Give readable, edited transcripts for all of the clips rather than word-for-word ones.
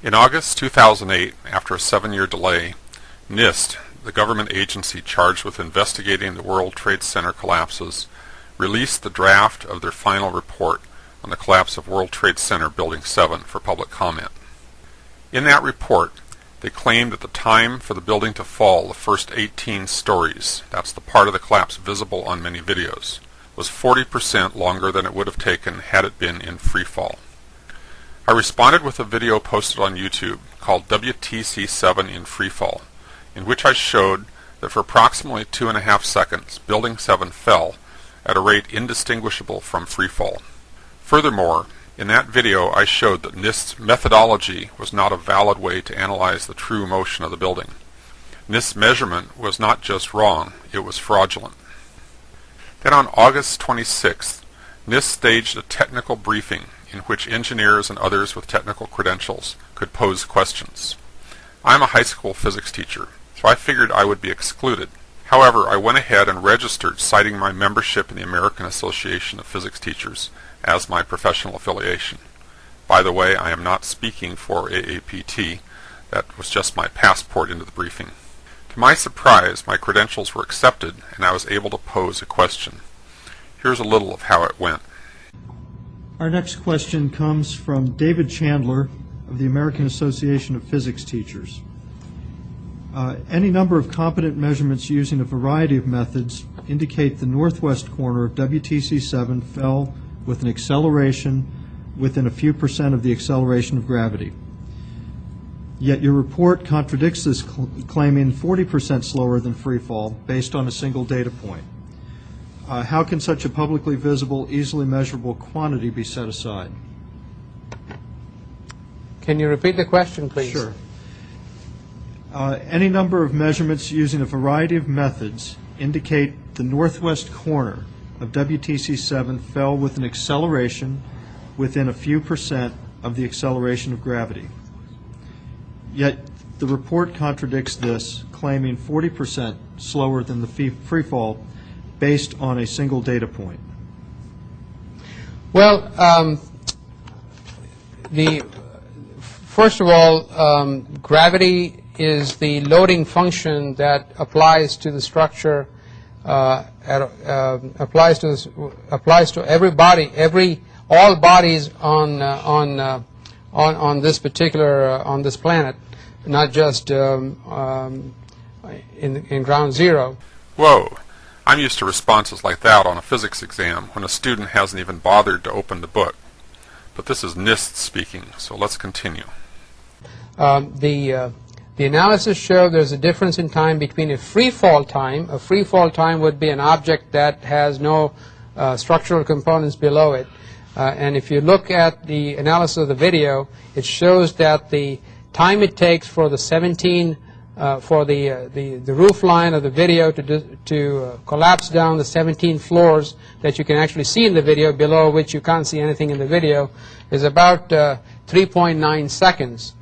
In August 2008, after a 7-year delay, NIST, the government agency charged with investigating the World Trade Center collapses, released the draft of their final report on the collapse of World Trade Center Building 7 for public comment. In that report, they claimed that the time for the building to fall the first 18 stories, that's the part of the collapse visible on many videos, was 40% longer than it would have taken had it been in free fall. I responded with a video posted on YouTube called WTC7 in Freefall, in which I showed that for approximately 2.5 seconds, Building 7 fell at a rate indistinguishable from freefall. Furthermore, in that video I showed that NIST's methodology was not a valid way to analyze the true motion of the building. NIST's measurement was not just wrong, it was fraudulent. Then on August 26th, NIST staged a technical briefing in which engineers and others with technical credentials could pose questions. I'm a high school physics teacher, so I figured I would be excluded. However, I went ahead and registered, citing my membership in the American Association of Physics Teachers as my professional affiliation. By the way, I am not speaking for AAPT. That was just my passport into the briefing. To my surprise, my credentials were accepted and I was able to pose a question. Here's a little of how it went. Our next question comes from David Chandler of the American Association of Physics Teachers. Any number of competent measurements using a variety of methods indicate the northwest corner of WTC7 fell with an acceleration within a few percent of the acceleration of gravity. Yet your report contradicts this, claiming 40% slower than free fall based on a single data point. How can such a publicly visible, easily measurable quantity be set aside? Can you repeat the question, please? Sure. Any number of measurements using a variety of methods indicate the northwest corner of WTC7 fell with an acceleration within a few percent of the acceleration of gravity. Yet the report contradicts this, claiming 40% slower than the free fall based on a single data point. Well, first of all, gravity is the loading function that applies to the structure, applies to every body, all bodies on this particular on this planet, not just in ground zero. Whoa! I'm used to responses like that on a physics exam when a student hasn't even bothered to open the book. But this is NIST speaking, so let's continue. The analysis showed there's a difference in time between a free fall time. A free fall time would be an object that has no structural components below it. And if you look at the analysis of the video, it shows that the time it takes for the 17 for the roof line of the video to collapse down the 17 floors that you can actually see in the video, below which you can't see anything in the video, is about 3.9 seconds.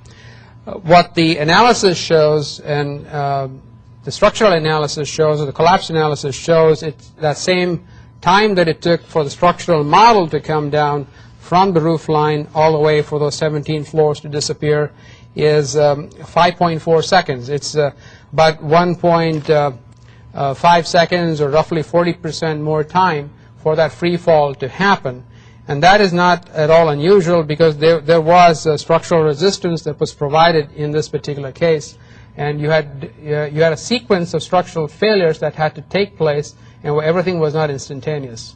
What the analysis shows, and the structural analysis shows, or the collapse analysis shows, it's that same time that it took for the structural model to come down from the roof line all the way for those 17 floors to disappear is 5.4 seconds. It's about 1.5 seconds, or roughly 40% more time for that free fall to happen. And that is not at all unusual, because there was structural resistance that was provided in this particular case, and you had a sequence of structural failures that had to take place, and where everything was not instantaneous.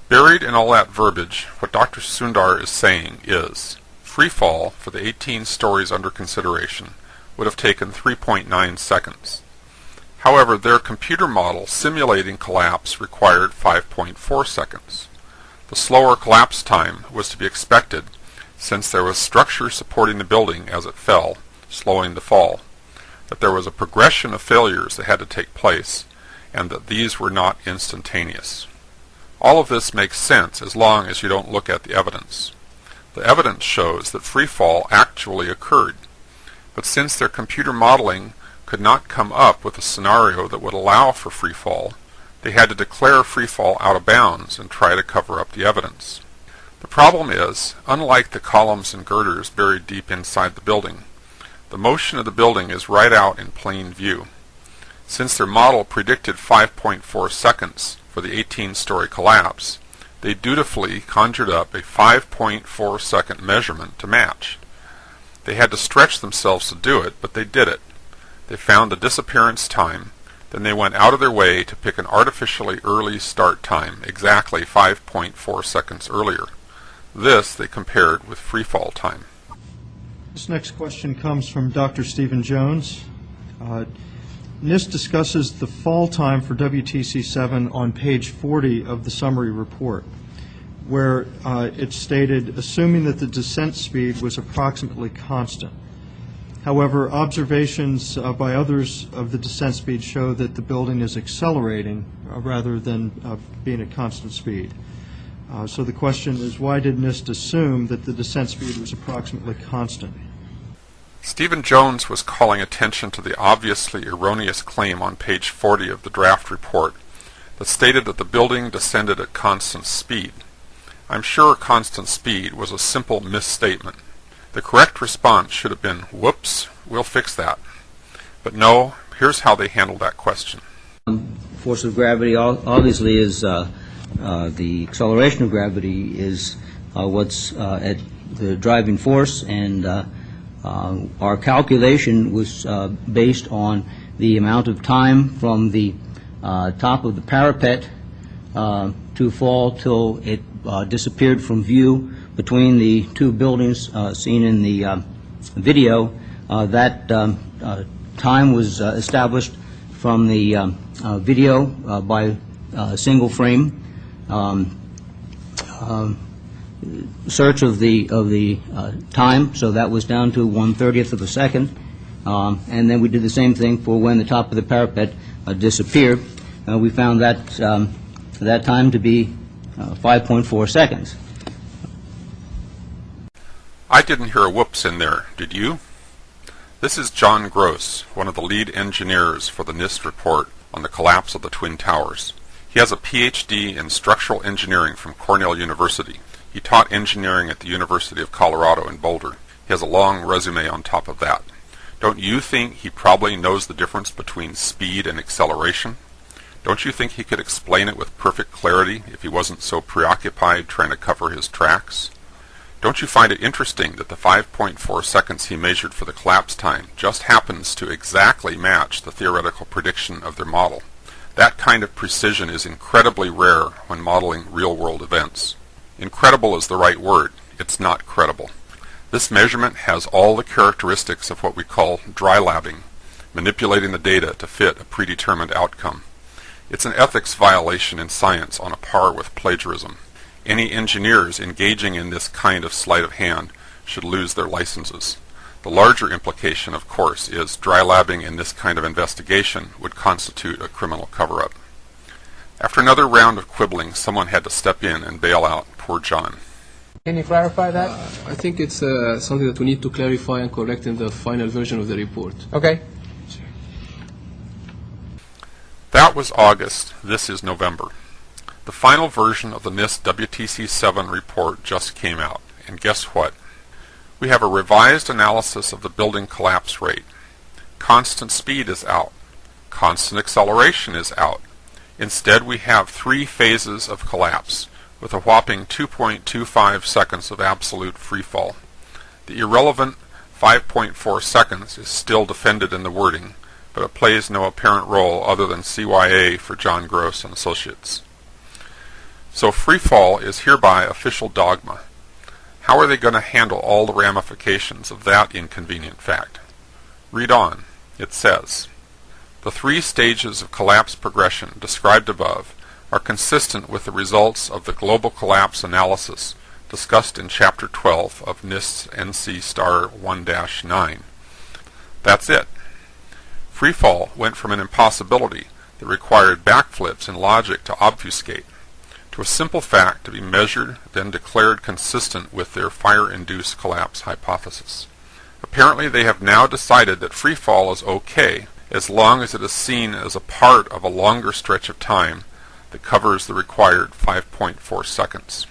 Buried in all that verbiage, what Dr. Sundar is saying is, free fall for the 18 stories under consideration would have taken 3.9 seconds. However, their computer model simulating collapse required 5.4 seconds. The slower collapse time was to be expected, since there was structure supporting the building as it fell, slowing the fall, that there was a progression of failures that had to take place, and that these were not instantaneous. All of this makes sense as long as you don't look at the evidence. The evidence shows that free fall actually occurred, but since their computer modeling could not come up with a scenario that would allow for free fall, they had to declare free fall out of bounds and try to cover up the evidence. The problem is, unlike the columns and girders buried deep inside the building, the motion of the building is right out in plain view. Since their model predicted 5.4 seconds for the 18-story collapse, they dutifully conjured up a 5.4 second measurement to match. They had to stretch themselves to do it, but they did it. They found the disappearance time, then they went out of their way to pick an artificially early start time, exactly 5.4 seconds earlier. This they compared with freefall time. This next question comes from Dr. Stephen Jones. NIST discusses the fall time for WTC-7 on page 40 of the summary report, where it stated, assuming that the descent speed was approximately constant. However, observations by others of the descent speed show that the building is accelerating rather than being at constant speed. So the question is, why did NIST assume that the descent speed was approximately constant? Stephen Jones was calling attention to the obviously erroneous claim on page 40 of the draft report that stated that the building descended at constant speed. I'm sure constant speed was a simple misstatement. The correct response should have been, whoops, we'll fix that. But no, here's how they handled that question. Force of gravity obviously is the acceleration of gravity is what's at the driving force, and our calculation was based on the amount of time from the top of the parapet to fall till it disappeared from view between the two buildings seen in the video. That time was established from the video by single frame search of the time, so that was down to 1/30th of a second, and then we did the same thing for when the top of the parapet disappeared. We found that time to be 5.4 seconds. I didn't hear a whoops in there, did you? This is John Gross, one of the lead engineers for the NIST report on the collapse of the Twin Towers. He has a PhD in structural engineering from Cornell University. He taught engineering at the University of Colorado in Boulder. He has a long resume on top of that. Don't you think he probably knows the difference between speed and acceleration? Don't you think he could explain it with perfect clarity if he wasn't so preoccupied trying to cover his tracks? Don't you find it interesting that the 5.4 seconds he measured for the collapse time just happens to exactly match the theoretical prediction of their model? That kind of precision is incredibly rare when modeling real-world events. Incredible is the right word. It's not credible. This measurement has all the characteristics of what we call dry labbing, manipulating the data to fit a predetermined outcome. It's an ethics violation in science on a par with plagiarism. Any engineers engaging in this kind of sleight of hand should lose their licenses. The larger implication, of course, is dry labbing in this kind of investigation would constitute a criminal cover-up. After another round of quibbling, someone had to step in and bail out poor John. Can you clarify that? I think it's something that we need to clarify and correct in the final version of the report. Okay. That was August. This is November. The final version of the NIST WTC-7 report just came out, and guess what? We have a revised analysis of the building collapse rate. Constant speed is out. Constant acceleration is out. Instead, we have 3 phases of collapse, with a whopping 2.25 seconds of absolute freefall. The irrelevant 5.4 seconds is still defended in the wording, but it plays no apparent role other than CYA for John Gross and Associates. So freefall is hereby official dogma. How are they going to handle all the ramifications of that inconvenient fact? Read on. It says, the 3 stages of collapse progression described above are consistent with the results of the global collapse analysis discussed in Chapter 12 of NIST's NC Star 1-9. That's it. Freefall went from an impossibility that required backflips in logic to obfuscate, to a simple fact to be measured, then declared consistent with their fire-induced collapse hypothesis. Apparently they have now decided that freefall is okay as long as it is seen as a part of a longer stretch of time that covers the required 5.4 seconds.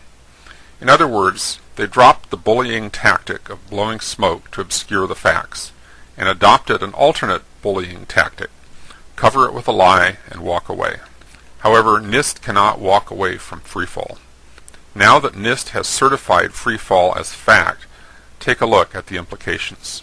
In other words, they dropped the bullying tactic of blowing smoke to obscure the facts, and adopted an alternate bullying tactic: cover it with a lie and walk away. However, NIST cannot walk away from freefall. Now that NIST has certified freefall as fact, take a look at the implications.